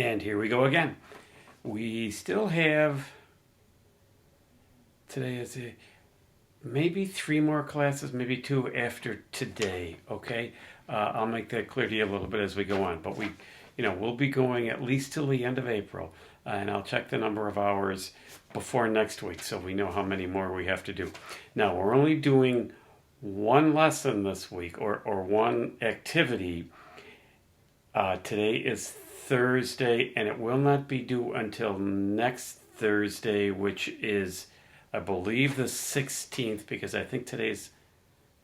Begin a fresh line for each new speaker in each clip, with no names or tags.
And here we go again. We still have, today is maybe 3 more classes, maybe 2 after today, okay? I'll make that clear to you a little bit as we go on. But we'll be going at least till the end of April. And I'll check the number of hours before next week so we know how many more we have to do. Now, we're only doing one lesson this week, or one activity. Today is Thursday, and it will not be due until next Thursday, which is, I believe, the 16th, because I think today's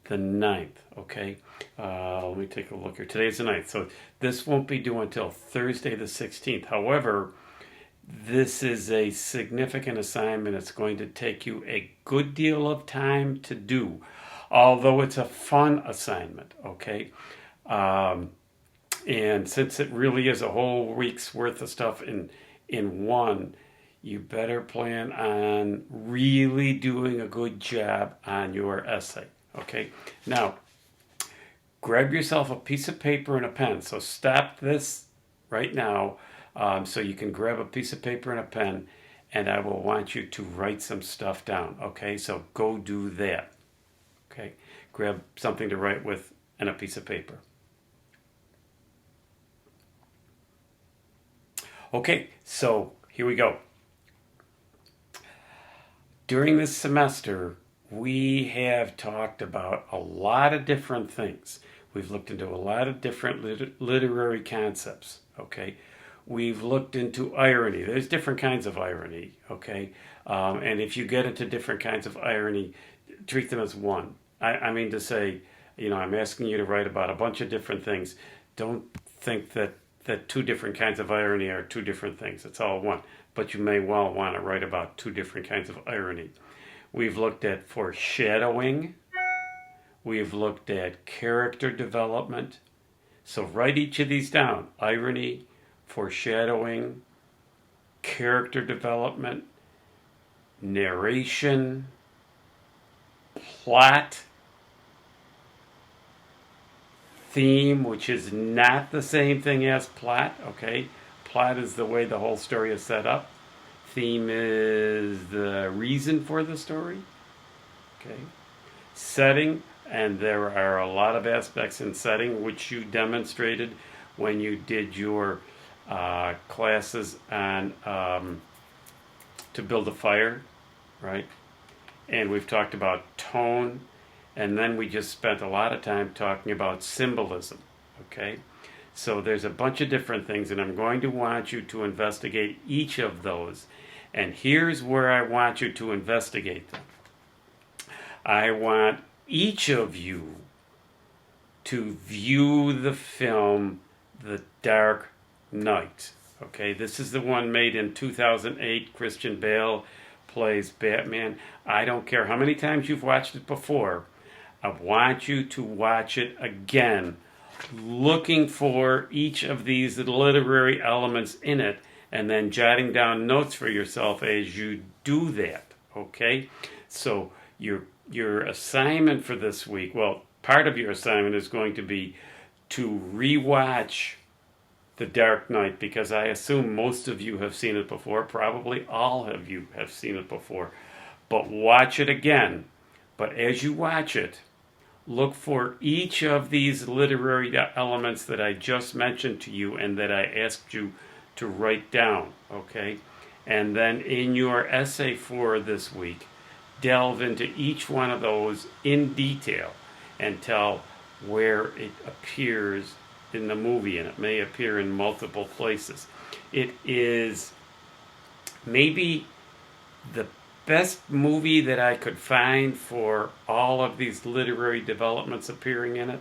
the 9th, okay? Let me take a look here. Today's the 9th, so this won't be due until Thursday the 16th. However, this is a significant assignment. It's going to take you a good deal of time to do, although it's a fun assignment, okay? And since it really is a whole week's worth of stuff in one, you better plan on really doing a good job on your essay, okay? Now, grab yourself a piece of paper and a pen. So stop this right now so you can grab a piece of paper and a pen, and I will want you to write some stuff down, okay? So go do that, okay? Grab something to write with and a piece of paper. Okay, so here we go. During this semester, we have talked about a lot of different things. We've looked into a lot of different literary concepts, okay? We've looked into irony. There's different kinds of irony, okay? And if you get into different kinds of irony, treat them as one. I mean to say, I'm asking you to write about a bunch of different things. Don't think that 2 different kinds of irony are 2 different things. It's all one. But you may well want to write about 2 different kinds of irony. We've looked at foreshadowing. We've looked at character development. So write each of these down. Irony, foreshadowing, character development, narration, plot, theme, which is not the same thing as plot, okay? Plot is the way the whole story is set up. Theme is the reason for the story, okay? Setting, and there are a lot of aspects in setting which you demonstrated when you did your classes on to build a fire, right? And we've talked about tone. And then we just spent a lot of time talking about symbolism, okay? So there's a bunch of different things, and I'm going to want you to investigate each of those. And here's where I want you to investigate them. I want each of you to view the film The Dark Knight, okay? This is the one made in 2008. Christian Bale plays Batman. I don't care how many times you've watched it before. I want you to watch it again, looking for each of these literary elements in it, and then jotting down notes for yourself as you do that, okay? So your assignment for this week, well, part of your assignment is going to be to rewatch The Dark Knight, because I assume most of you have seen it before. Probably all of you have seen it before. But watch it again. But as you watch it, look for each of these literary elements that I just mentioned to you and that I asked you to write down, okay? And then in your essay for this week, delve into each one of those in detail and tell where it appears in the movie, and it may appear in multiple places. It is maybe the best movie that I could find for all of these literary developments appearing in it.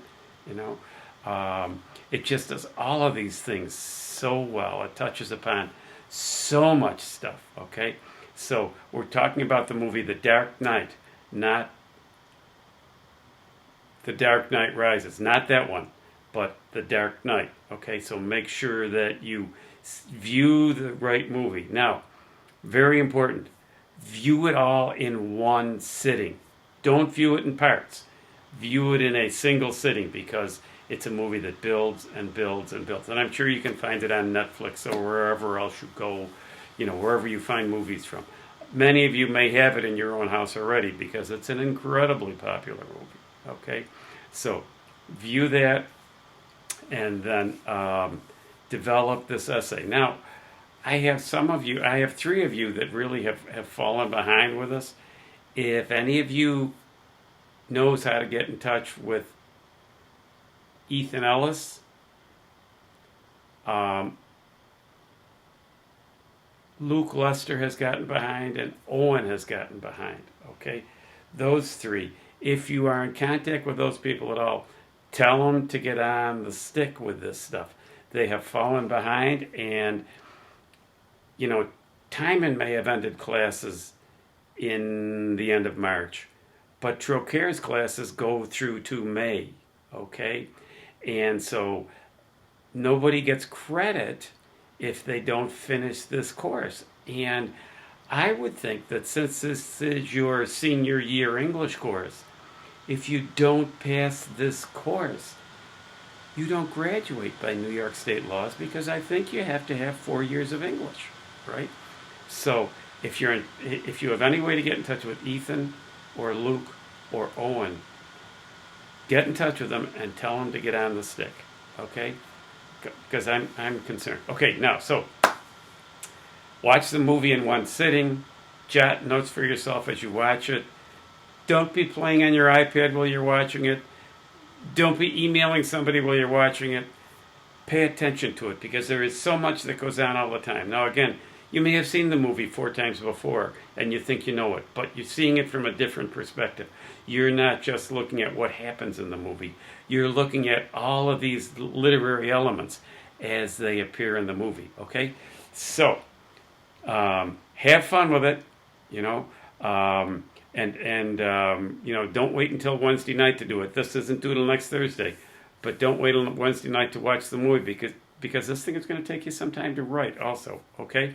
It just does all of these things so well. It touches upon so much stuff, okay? So we're talking about the movie The Dark Knight, not The Dark Knight Rises, not that one, but The Dark Knight, okay? So make sure that you view the right movie. Now, very important, view it all in one sitting. Don't view it in parts. View it in a single sitting, because It's a movie that builds and builds and builds. And I'm sure you can find it on Netflix or wherever else you go, wherever you find movies from. Many of you may have it in your own house already because it's an incredibly popular movie. Okay? So view that and then develop this essay. Now, I have three of you that really have fallen behind with us. If any of you knows how to get in touch with Ethan Ellis, Luke Lester has gotten behind, and Owen has gotten behind. Okay? Those three. If you are in contact with those people at all, tell them to get on the stick with this stuff. They have fallen behind, and Timon may have ended classes in the end of March, but Trocare's classes go through to May, okay? And so nobody gets credit if they don't finish this course. And I would think that since this is your senior year English course, if you don't pass this course, you don't graduate by New York State laws, because I think you have to have 4 years of English, right? So if you have any way to get in touch with Ethan or Luke or Owen, get in touch with them and tell them to get on the stick, okay? Because I'm concerned. Okay, now, so watch the movie in one sitting. Jot notes for yourself as you watch it. Don't be playing on your iPad while you're watching it. Don't be emailing somebody while you're watching it. Pay attention to it, because there is so much that goes on all the time. Now, again, you may have seen the movie 4 times before and you think you know it, but you're seeing it from a different perspective. You're not just looking at what happens in the movie. You're looking at all of these literary elements as they appear in the movie, okay? So, have fun with it, don't wait until Wednesday night to do it. This isn't due till next Thursday, but don't wait until Wednesday night to watch the movie, because this thing is going to take you some time to write also, okay?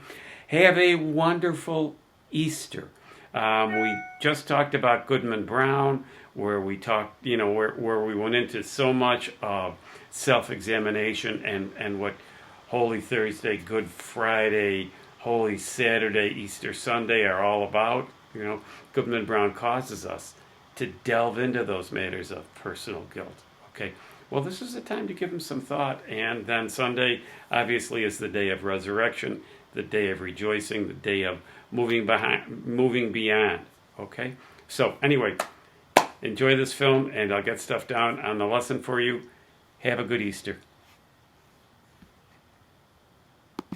Have a wonderful Easter. We just talked about Goodman Brown, where we talked, where we went into so much of self-examination and what Holy Thursday, Good Friday, Holy Saturday, Easter Sunday are all about. Goodman Brown causes us to delve into those matters of personal guilt. Okay, well, this is the time to give them some thought. And then Sunday, obviously, is the day of resurrection, the day of rejoicing, the day of moving beyond. Okay, so anyway, enjoy this film, and I'll get stuff down on the lesson for you. Have a good Easter.